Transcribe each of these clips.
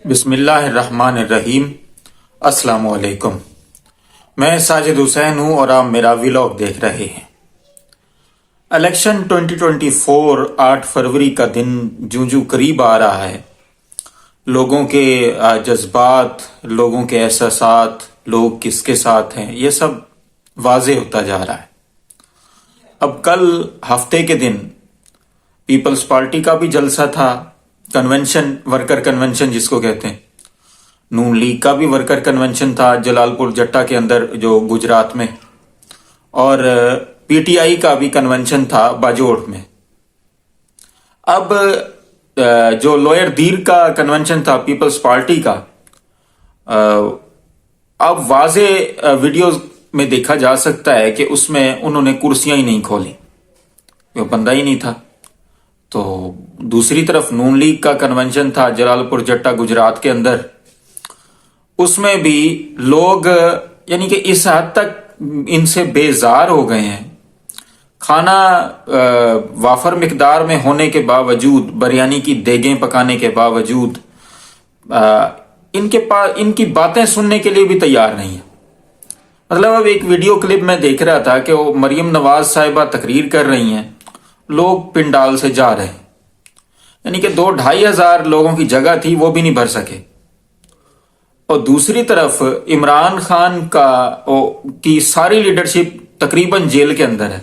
بسم اللہ الرحمن الرحیم۔ السلام علیکم، میں ساجد حسین ہوں اور آپ میرا ویلاگ دیکھ رہے ہیں۔ الیکشن 2024 8 فروری کا دن جوں قریب آ رہا ہے، لوگوں کے جذبات، لوگوں کے احساسات، لوگ کس کے ساتھ ہیں، یہ سب واضح ہوتا جا رہا ہے۔ اب کل ہفتے کے دن پیپلز پارٹی کا بھی جلسہ تھا، کنونشن، ورکر کنونشن جس کو کہتے ہیں۔ نون لیگ کا بھی ورکر کنونشن تھا جلال پور جٹا کے اندر جو گجرات میں، اور پی ٹی آئی کا بھی کنونشن تھا باجوڑ میں۔ اب جو لوئر دیر کا کنونشن تھا پیپلز پارٹی کا، اب واضح ویڈیوز میں دیکھا جا سکتا ہے کہ اس میں انہوں نے کرسیاں ہی نہیں کھولی، وہ بندہ ہی نہیں تھا۔ تو دوسری طرف نون لیگ کا کنونشن تھا جلال پور جٹا گجرات کے اندر، اس میں بھی لوگ یعنی کہ اس حد تک ان سے بیزار ہو گئے ہیں، کھانا وافر مقدار میں ہونے کے باوجود، بریانی کی دیگیں پکانے کے باوجود ان کی باتیں سننے کے لیے بھی تیار نہیں ہے۔ مطلب اب ایک ویڈیو کلپ میں دیکھ رہا تھا کہ وہ مریم نواز صاحبہ تقریر کر رہی ہیں، لوگ پنڈال سے جا رہے ہیں، یعنی کہ 2-2.5 ہزار لوگوں کی جگہ تھی، وہ بھی نہیں بھر سکے۔ اور دوسری طرف عمران خان کی ساری لیڈرشپ تقریباً جیل کے اندر ہے۔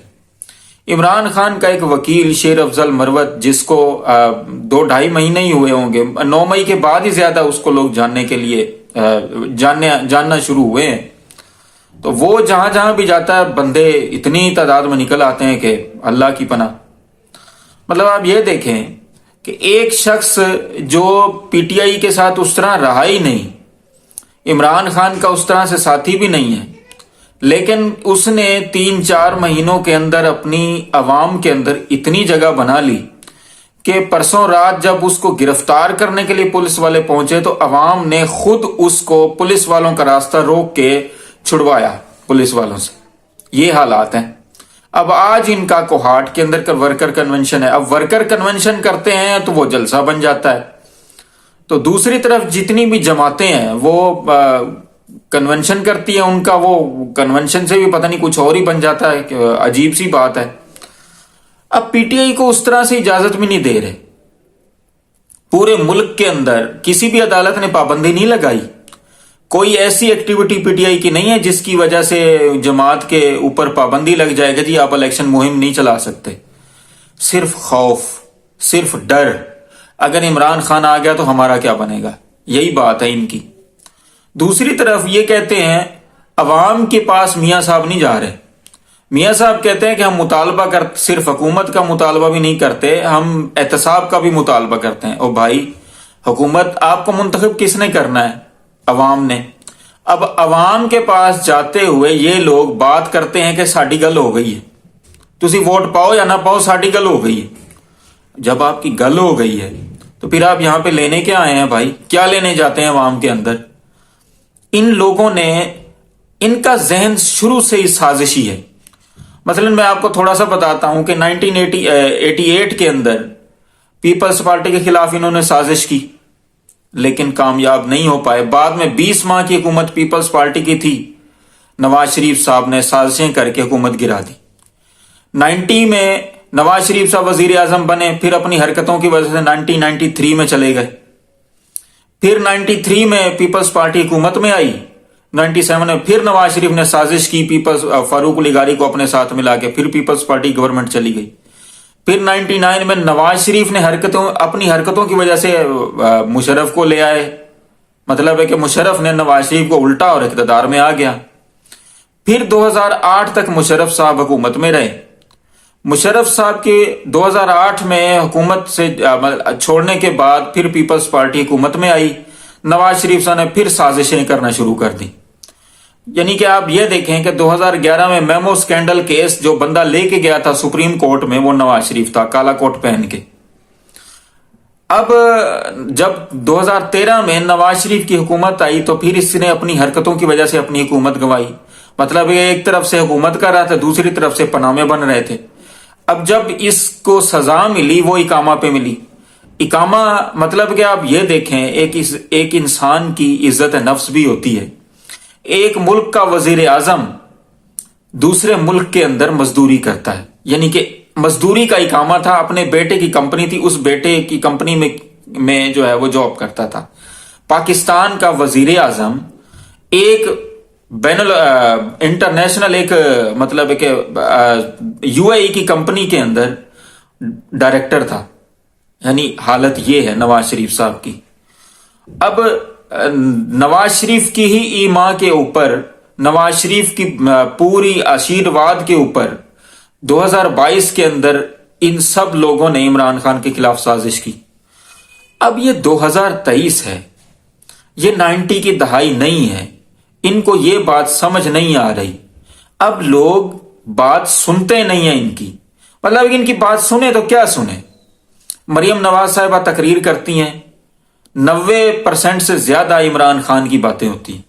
عمران خان کا ایک وکیل شیر افضل مروت، جس کو 2-2.5 مہینے ہی ہوئے ہوں گے، 9 مئی کے بعد ہی زیادہ اس کو لوگ جاننے کے لیے جاننا شروع ہوئے ہیں، تو وہ جہاں جہاں بھی جاتا ہے بندے اتنی تعداد میں نکل آتے ہیں کہ اللہ کی پناہ۔ مطلب آپ یہ دیکھیں کہ ایک شخص جو پی ٹی آئی کے ساتھ اس طرح رہا ہی نہیں، عمران خان کا اس طرح سے ساتھی بھی نہیں ہے، لیکن اس نے 3-4 مہینوں کے اندر اپنی عوام کے اندر اتنی جگہ بنا لی کہ پرسوں رات جب اس کو گرفتار کرنے کے لیے پولیس والے پہنچے تو عوام نے خود اس کو پولیس والوں کا راستہ روک کے چھڑوایا پولیس والوں سے۔ یہ حالات ہیں۔ اب آج ان کا کوہاٹ کے اندر کا ورکر کنونشن ہے، اب ورکر کنونشن کرتے ہیں تو وہ جلسہ بن جاتا ہے، تو دوسری طرف جتنی بھی جماعتیں ہیں وہ کنونشن کرتی ہیں، ان کا وہ کنونشن سے بھی پتہ نہیں کچھ اور ہی بن جاتا ہے، کہ عجیب سی بات ہے۔ اب پی ٹی آئی کو اس طرح سے اجازت بھی نہیں دے رہے، پورے ملک کے اندر کسی بھی عدالت نے پابندی نہیں لگائی، کوئی ایسی ایکٹیویٹی پی ٹی آئی کی نہیں ہے جس کی وجہ سے جماعت کے اوپر پابندی لگ جائے گا جی آپ الیکشن مہم نہیں چلا سکتے۔ صرف خوف، صرف ڈر، اگر عمران خان آ گیا تو ہمارا کیا بنے گا، یہی بات ہے ان کی۔ دوسری طرف یہ کہتے ہیں عوام کے پاس میاں صاحب نہیں جا رہے، میاں صاحب کہتے ہیں کہ ہم مطالبہ صرف حکومت کا مطالبہ بھی نہیں کرتے، ہم احتساب کا بھی مطالبہ کرتے ہیں۔ او بھائی، حکومت آپ کو منتخب کس نے کرنا ہے؟ عوام نے۔ اب عوام کے پاس جاتے ہوئے یہ لوگ بات کرتے ہیں کہ ساڈی گل ہو گئی ہے، تسی ووٹ پاؤ یا نہ پاؤ، ساڈی گل ہو گئی ہے۔ جب آپ کی گل ہو گئی ہے تو پھر آپ یہاں پہ لینے کیا آئے ہیں بھائی؟ کیا لینے جاتے ہیں عوام کے اندر؟ ان لوگوں نے، ان کا ذہن شروع سے ہی سازشی ہے۔ مثلا میں آپ کو تھوڑا سا بتاتا ہوں کہ 1988 کے اندر پیپلز پارٹی کے خلاف انہوں نے سازش کی لیکن کامیاب نہیں ہو پائے۔ بعد میں 20 ماہ کی حکومت پیپلز پارٹی کی تھی، نواز شریف صاحب نے سازشیں کر کے حکومت گرا دی۔ 90 میں نواز شریف صاحب وزیر اعظم بنے، پھر اپنی حرکتوں کی وجہ سے 1993 میں چلے گئے، پھر 93 میں پیپلز پارٹی حکومت میں آئی، 97 میں پھر نواز شریف نے سازش کی فاروق الیگاری کو اپنے ساتھ ملا کے، پھر پیپلز پارٹی گورنمنٹ چلی گئی۔ پھر 99 میں نواز شریف نے اپنی حرکتوں کی وجہ سے مشرف کو لے آئے، مطلب ہے کہ مشرف نے نواز شریف کو الٹا اور اقتدار میں آ گیا۔ پھر 2008 تک مشرف صاحب حکومت میں رہے۔ مشرف صاحب کے 2008 میں حکومت سے چھوڑنے کے بعد پھر پیپلز پارٹی حکومت میں آئی، نواز شریف صاحب نے پھر سازشیں کرنا شروع کر دی۔ یعنی کہ آپ یہ دیکھیں کہ 2011 میں میمو سکینڈل کیس جو بندہ لے کے گیا تھا سپریم کورٹ میں، وہ نواز شریف تھا، کالا کوٹ پہن کے۔ اب جب 2013 میں نواز شریف کی حکومت آئی تو پھر اس نے اپنی حرکتوں کی وجہ سے اپنی حکومت گنوائی، مطلب یہ ایک طرف سے حکومت کر رہا تھا، دوسری طرف سے پناہ میں بن رہے تھے۔ اب جب اس کو سزا ملی وہ اقامہ پہ ملی، اقامہ مطلب کہ آپ یہ دیکھیں ایک انسان کی عزت نفس بھی ہوتی ہے. ایک ملک کا وزیر اعظم دوسرے ملک کے اندر مزدوری کرتا ہے، یعنی کہ مزدوری کا اقامہ تھا، اپنے بیٹے کی کمپنی تھی، اس بیٹے کی کمپنی میں جو ہے وہ جاب کرتا تھا. پاکستان کا وزیر اعظم ایک انٹرنیشنل ایک مطلب کہ یو اے ای کی کمپنی کے اندر ڈائریکٹر تھا. یعنی حالت یہ ہے نواز شریف صاحب کی. اب نواز شریف کی ہی ایما کے اوپر، نواز شریف کی پوری آشیرواد کے اوپر 2022 کے اندر ان سب لوگوں نے عمران خان کے خلاف سازش کی. اب یہ 2023 ہے، یہ 90 کی دہائی نہیں ہے. ان کو یہ بات سمجھ نہیں آ رہی. اب لوگ بات سنتے نہیں ہیں ان کی، مطلب ان کی بات سنیں تو کیا سنیں. مریم نواز صاحبہ تقریر کرتی ہیں، 90% سے زیادہ عمران خان کی باتیں ہوتی ہیں.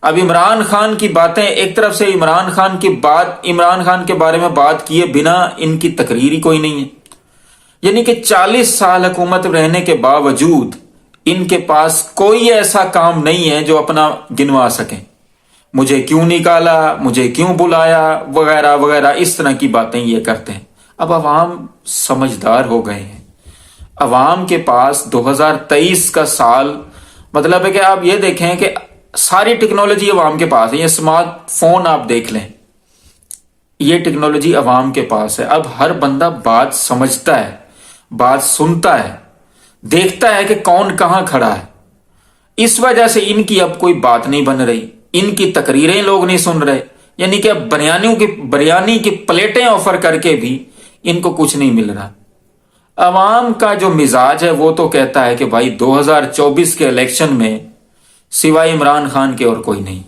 اب عمران خان کی باتیں ایک طرف سے، عمران خان کے بارے میں بات کیے بنا ان کی تقریر ہی کوئی نہیں ہے. یعنی کہ 40 سال حکومت رہنے کے باوجود ان کے پاس کوئی ایسا کام نہیں ہے جو اپنا گنوا سکیں. مجھے کیوں نکالا، مجھے کیوں بلایا، وغیرہ وغیرہ، اس طرح کی باتیں یہ کرتے ہیں. اب عوام سمجھدار ہو گئے ہیں. عوام کے پاس 2023 کا سال مطلب ہے کہ آپ یہ دیکھیں کہ ساری ٹیکنالوجی عوام کے پاس ہے. یہ اسمارٹ فون آپ دیکھ لیں، یہ ٹیکنالوجی عوام کے پاس ہے. اب ہر بندہ بات سمجھتا ہے، بات سنتا ہے، دیکھتا ہے کہ کون کہاں کھڑا ہے. اس وجہ سے ان کی اب کوئی بات نہیں بن رہی، ان کی تقریریں لوگ نہیں سن رہے. یعنی کہ اب بریانی کی پلیٹیں آفر کر کے بھی ان کو کچھ نہیں مل رہا. عوام کا جو مزاج ہے وہ تو کہتا ہے کہ بھائی 2024 کے الیکشن میں سوائے عمران خان کے اور کوئی نہیں.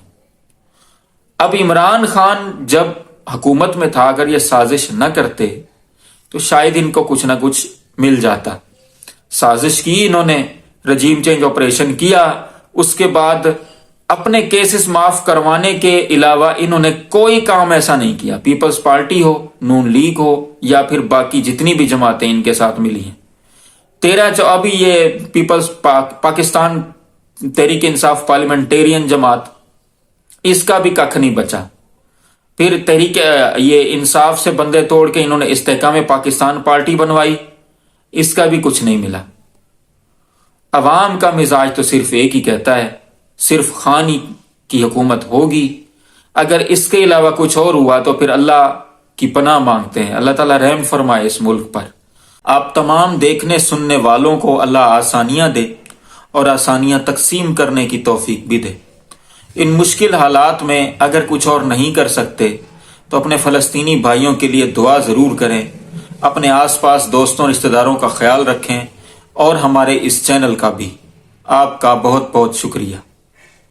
اب عمران خان جب حکومت میں تھا، اگر یہ سازش نہ کرتے تو شاید ان کو کچھ نہ کچھ مل جاتا. سازش کی انہوں نے، رجیم چینج آپریشن کیا، اس کے بعد اپنے کیسز معاف کروانے کے علاوہ انہوں نے کوئی کام ایسا نہیں کیا. پیپلز پارٹی ہو، نون لیگ ہو، یا پھر باقی جتنی بھی جماعتیں ان کے ساتھ ملی ہیں. 13 ابھی یہ پیپلز پاکستان تحریک انصاف پارلیمنٹیرین جماعت، اس کا بھی ککھ نہیں بچا. پھر تحریک یہ انصاف سے بندے توڑ کے انہوں نے استحکام پاکستان پارٹی بنوائی، اس کا بھی کچھ نہیں ملا. عوام کا مزاج تو صرف ایک ہی کہتا ہے، صرف خان ہی کی حکومت ہوگی. اگر اس کے علاوہ کچھ اور ہوا تو پھر اللہ کی پناہ مانگتے ہیں. اللہ تعالیٰ رحم فرمائے اس ملک پر. آپ تمام دیکھنے سننے والوں کو اللہ آسانیاں دے اور آسانیاں تقسیم کرنے کی توفیق بھی دے. ان مشکل حالات میں اگر کچھ اور نہیں کر سکتے تو اپنے فلسطینی بھائیوں کے لیے دعا ضرور کریں. اپنے آس پاس دوستوں رشتہ داروں کا خیال رکھیں، اور ہمارے اس چینل کا بھی. آپ کا بہت بہت شکریہ.